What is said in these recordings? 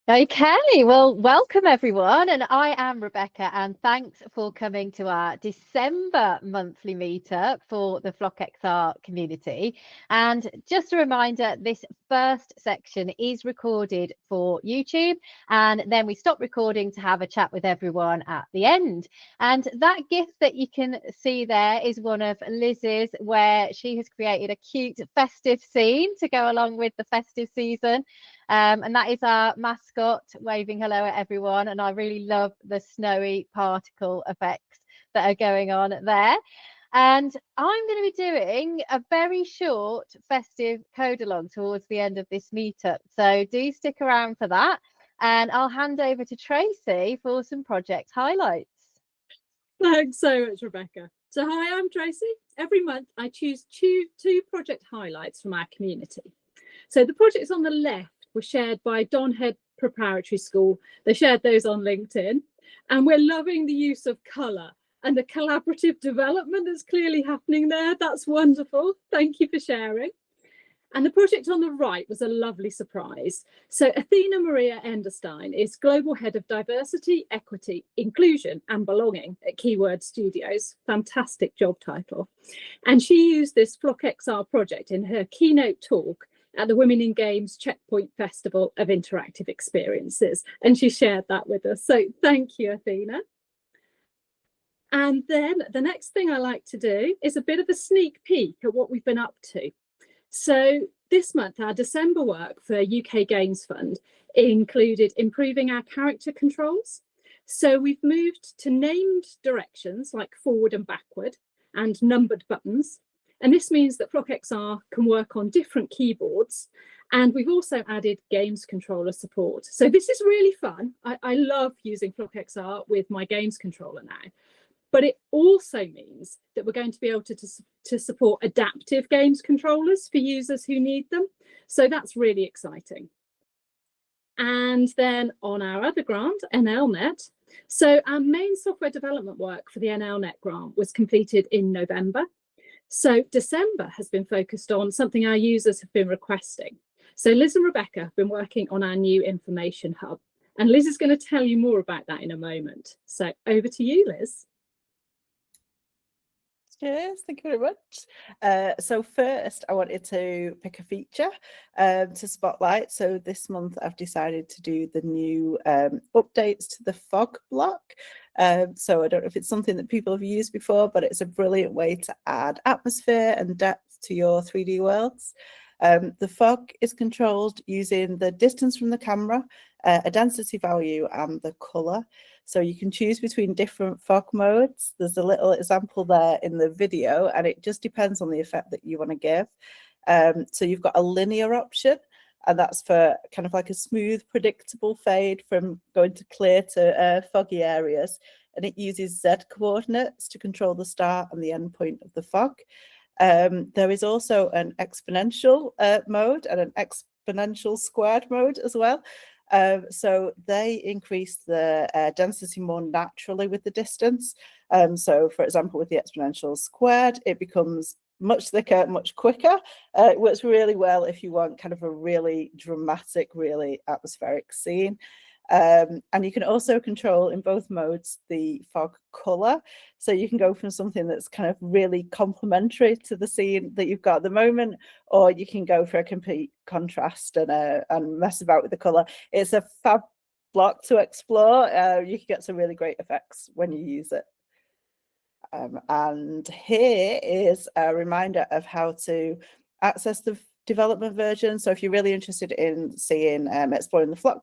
Okay, well, welcome everyone, and I am Rebecca, and thanks for coming to our December monthly meetup for the Flock XR community. And just a reminder, this first section is recorded for YouTube, and then we stop recording to have a chat with everyone at the end. And that gift that you can see there is one of Liz's, where she has created a cute festive scene to go along with the festive season. And that is our mascot waving hello at everyone. And I really love the snowy particle effects that are going on there. And I'm going to be doing a very short festive code along towards the end of this meetup. So do stick around for that. And I'll hand over to Tracy for some project highlights. Thanks so much, Rebecca. So hi, I'm Tracy. Every month I choose two project highlights from our community. So the projects on the left were shared by Donhead Preparatory School. They shared those on LinkedIn. And we're loving the use of colour and the collaborative development that's clearly happening there. That's wonderful. Thank you for sharing. And the project on the right was a lovely surprise. So Athena Maria Enderstein is Global Head of Diversity, Equity, Inclusion and Belonging at Keyword Studios. Fantastic job title. And she used this Flock XR project in her keynote talk at the Women in Games Checkpoint Festival of Interactive Experiences. And she shared that with us. So thank you, Athena. And then the next thing I like to do is a bit of a sneak peek at what we've been up to. So this month, our December work for UK Games Fund included improving our character controls. So we've moved to named directions like forward and backward and numbered buttons. And this means that Flock XR can work on different keyboards. And we've also added games controller support. So this is really fun. I love using Flock XR with my games controller now. But it also means that we're going to be able to support adaptive games controllers for users who need them. So that's really exciting. And then on our other grant, NLNet. So our main software development work for the NLNet grant was completed in November. So December has been focused on something our users have been requesting. So Liz and Rebecca have been working on our new information hub. And Liz is going to tell you more about that in a moment. So over to you, Liz. Cheers, thank you very much. So first I wanted to pick a feature to spotlight. So this month I've decided to do the new updates to the fog block. So I don't know if it's something that people have used before, but it's a brilliant way to add atmosphere and depth to your 3D worlds. The fog is controlled using the distance from the camera, a density value and the colour. So you can choose between different fog modes. There's a little example there in the video, and it just depends on the effect that you want to give. So you've got a linear option, and that's for kind of like a smooth, predictable fade from going to clear to foggy areas. And it uses Z coordinates to control the start and the end point of the fog. There is also an exponential mode and an exponential squared mode as well. So they increase the density more naturally with the distance. So for example, with the exponential squared, it becomes much thicker, much quicker. It works really well if you want kind of a really dramatic, really atmospheric scene. And you can also control in both modes the fog color. So you can go from something that's kind of really complementary to the scene that you've got at the moment, or you can go for a complete contrast and mess about with the color. It's a fab block to explore. You can get some really great effects when you use it. And here is a reminder of how to access the development version. So if you're really interested in seeing exploring the fog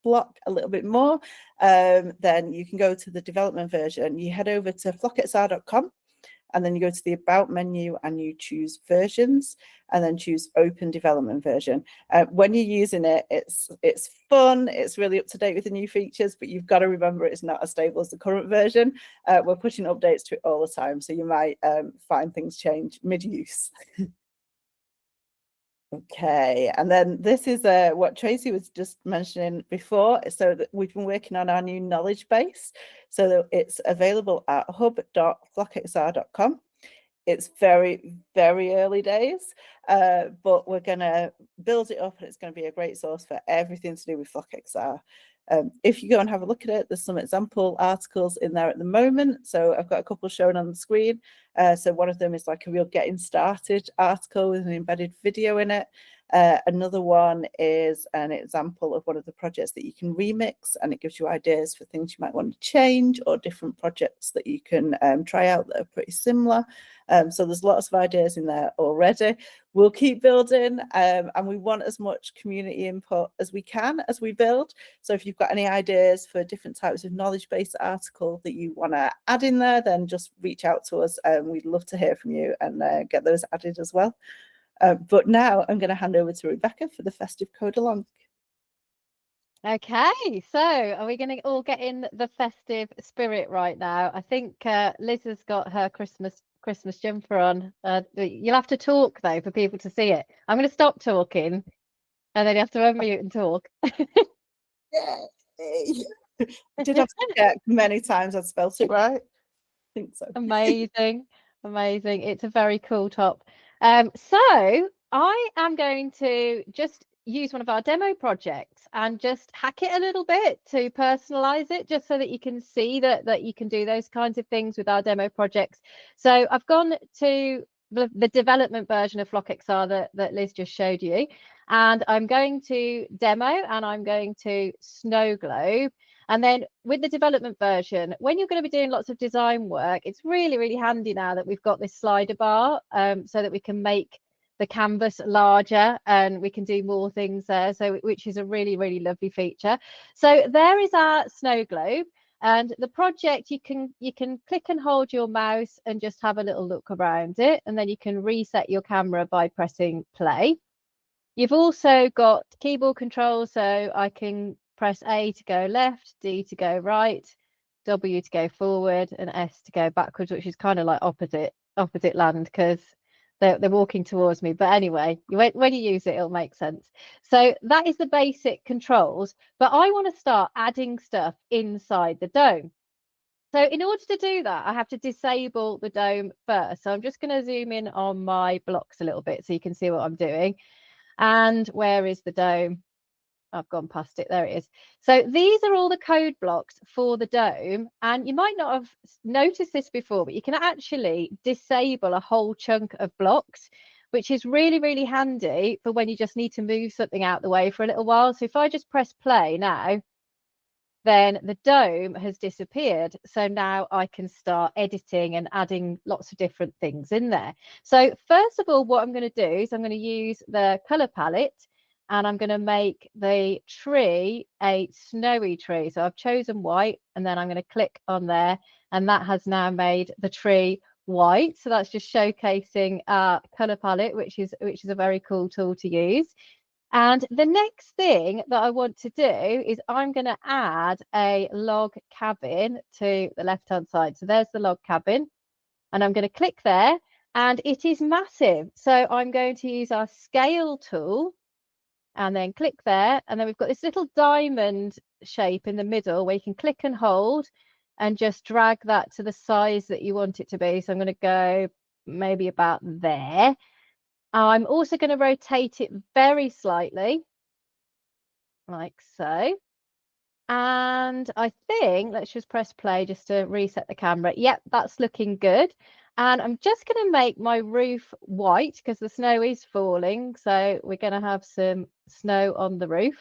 block a little bit more, then you can go to the development version. You head over to flockxr.com and then you go to the about menu and you choose versions and then choose open development version. When you're using it, it's fun, it's really up to date with the new features, but you've got to remember it's not as stable as the current version. We're pushing updates to it all the time, so you might find things change mid-use. Okay, and then this is what Tracy was just mentioning before. So that we've been working on our new knowledge base. So that it's available at hub.flockxr.com. it's very, very early days, but we're going to build it up, and it's going to be a great source for everything to do with Flock XR. If you go and have a look at it, there's some example articles in there at the moment. So I've got a couple shown on the screen. So one of them is like a real getting started article with an embedded video in it. Another one is an example of one of the projects that you can remix, and it gives you ideas for things you might want to change, or different projects that you can try out that are pretty similar. So there's lots of ideas in there already. We'll keep building, and we want as much community input as we can as we build. So if you've got any ideas for different types of knowledge-based article that you want to add in there, then just reach out to us, and we'd love to hear from you and get those added as well. But now I'm going to hand over to Rebecca for the festive code along. Okay, so are we going to all get in the festive spirit right now? I think Liz has got her Christmas jumper on. You'll have to talk though for people to see it. I'm going to stop talking, and then you have to unmute and talk. Yeah, I did have to check many times I'd spelt it right. I think so. Amazing, amazing. It's a very cool top. So I am going to just use one of our demo projects and just hack it a little bit to personalize it, just so that you can see that you can do those kinds of things with our demo projects. So I've gone to the development version of Flock XR that Liz just showed you, and I'm going to demo, and I'm going to snow globe. And then with the development version, when you're going to be doing lots of design work, it's really, really handy now that we've got this slider bar, so that we can make the canvas larger and we can do more things there. So which is a really, really lovely feature. So there is our snow globe. And the project, you can click and hold your mouse and just have a little look around it. And then you can reset your camera by pressing play. You've also got keyboard controls, so I can press A to go left, D to go right, W to go forward, and S to go backwards, which is kind of like opposite land, because they're walking towards me. But anyway, when you use it, it'll make sense. So that is the basic controls, but I want to start adding stuff inside the dome. So in order to do that, I have to disable the dome first. So I'm just going to zoom in on my blocks a little bit so you can see what I'm doing. And where is the dome? I've gone past it. There it is. So these are all the code blocks for the dome. And you might not have noticed this before, but you can actually disable a whole chunk of blocks, which is really, really handy for when you just need to move something out the way for a little while. So if I just press play now, then the dome has disappeared. So now I can start editing and adding lots of different things in there. So first of all, what I'm going to do is I'm going to use the color palette, and I'm going to make the tree a snowy tree. So I've chosen white, and then I'm going to click on there, and that has now made the tree white. So that's just showcasing our color palette, which is a very cool tool to use. And the next thing that I want to do is I'm going to add a log cabin to the left-hand side. So there's the log cabin, and I'm going to click there, and it is massive. So I'm going to use our scale tool and then click there. And then we've got this little diamond shape in the middle where you can click and hold and just drag that to the size that you want it to be. So I'm going to go maybe about there. I'm also going to rotate it very slightly, like so. And I think, let's just press play just to reset the camera. Yep, that's looking good. And I'm just going to make my roof white because the snow is falling. So we're going to have some snow on the roof.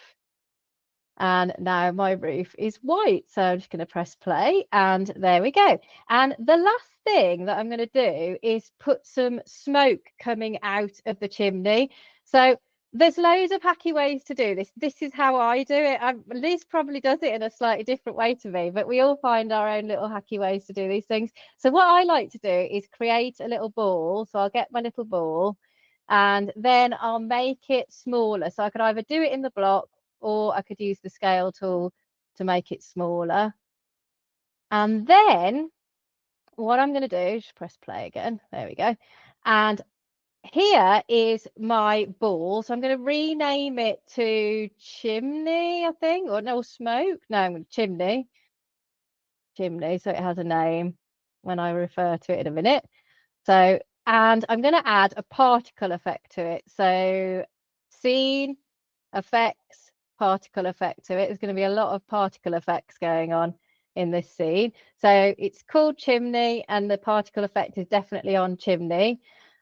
And now my roof is white. So I'm just going to press play, and there we go. And the last thing that I'm going to do is put some smoke coming out of the chimney. So there's loads of hacky ways to do this. This is how I do it. Liz probably does it in a slightly different way to me, but we all find our own little hacky ways to do these things. So what I like to do is create a little ball. So I'll get my little ball, and then I'll make it smaller. So I could either do it in the block, or I could use the scale tool to make it smaller. And then what I'm going to do is just press play again. There we go. And here is my ball. So I'm going to rename it to chimney, I think, or no, smoke. No, chimney. Chimney. So it has a name when I refer to it in a minute. So and I'm going to add a particle effect to it. So scene, effects, particle effect to it. There's going to be a lot of particle effects going on in this scene. So it's called chimney, and the particle effect is definitely on chimney.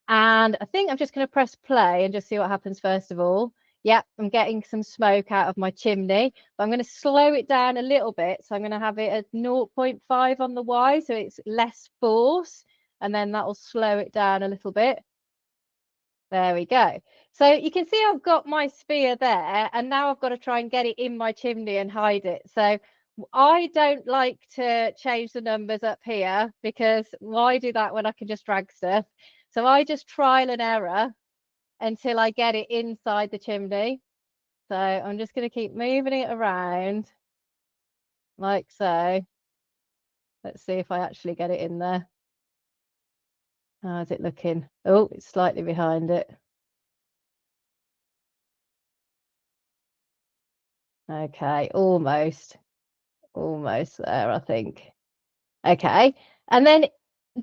And I think I'm just going to press play and just see what happens first of all. Yep, I'm getting some smoke out of my chimney, but I'm going to slow it down a little bit. So I'm going to have it at 0.5 on the Y, so it's less force, and then that will slow it down a little bit. There we go. So you can see I've got my sphere there, and now I've got to try and get it in my chimney and hide it. So I don't like to change the numbers up here, because why do that when I can just drag stuff? So I just trial and error until I get it inside the chimney. So I'm just going to keep moving it around like so. Let's see if I actually get it in there. How's it looking? Oh, it's slightly behind it. Okay, almost there, I think. Okay, and then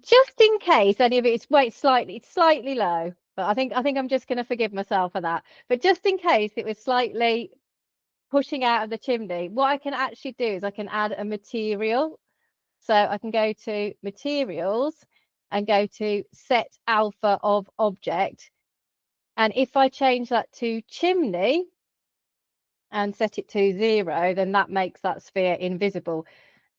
just in case any of it's slightly low, but I think I'm just going to forgive myself for that. But just in case it was slightly pushing out of the chimney, what I can actually do is I can add a material. So I can go to materials and go to set alpha of object, and if I change that to chimney and set it to 0, then that makes that sphere invisible.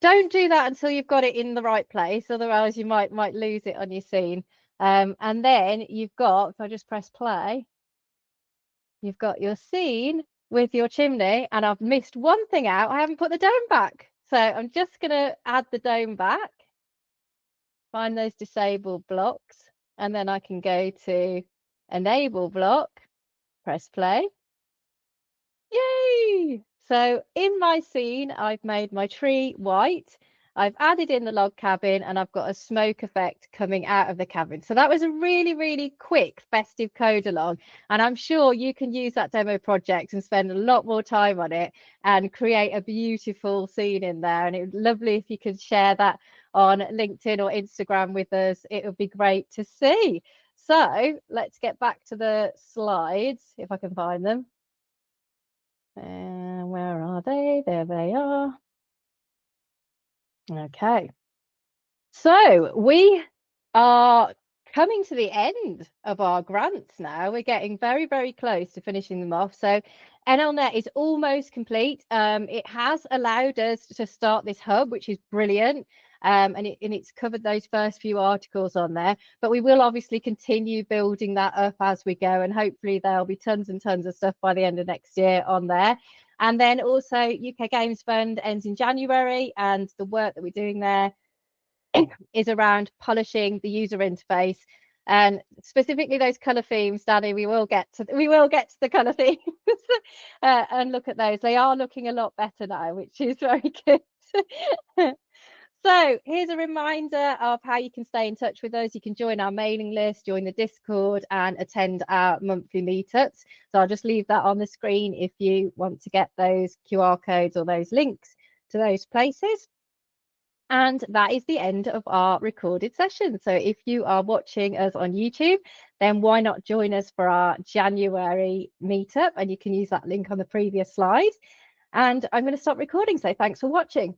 Don't do that until you've got it in the right place, otherwise you might lose it on your scene. And then you've got, if I just press play, you've got your scene with your chimney, and I've missed one thing out. I haven't put the dome back. So I'm just going to add the dome back, find those disabled blocks, and then I can go to enable block, press play. Yay! So in my scene, I've made my tree white. I've added in the log cabin, and I've got a smoke effect coming out of the cabin. So that was a really, really quick festive code along. And I'm sure you can use that demo project and spend a lot more time on it and create a beautiful scene in there. And it would be lovely if you could share that on LinkedIn or Instagram with us. It would be great to see. So let's get back to the slides, if I can find them. And where are they? There they are. Okay. So we are coming to the end of our grants now. We're getting very, very close to finishing them off. So NLNet is almost complete. It has allowed us to start this hub, which is brilliant. And it's covered those first few articles on there, but we will obviously continue building that up as we go, and hopefully there'll be tons and tons of stuff by the end of next year on there. And then also UK Games Fund ends in January, and the work that we're doing there is around polishing the user interface, and specifically those color themes. Danny, we will get to the color themes and look at those. They are looking a lot better now, which is very good. So here's a reminder of how you can stay in touch with us. You can join our mailing list, join the Discord, and attend our monthly meetups. So I'll just leave that on the screen if you want to get those QR codes or those links to those places. And that is the end of our recorded session. So if you are watching us on YouTube, then why not join us for our January meetup? And you can use that link on the previous slide. And I'm going to stop recording. So thanks for watching.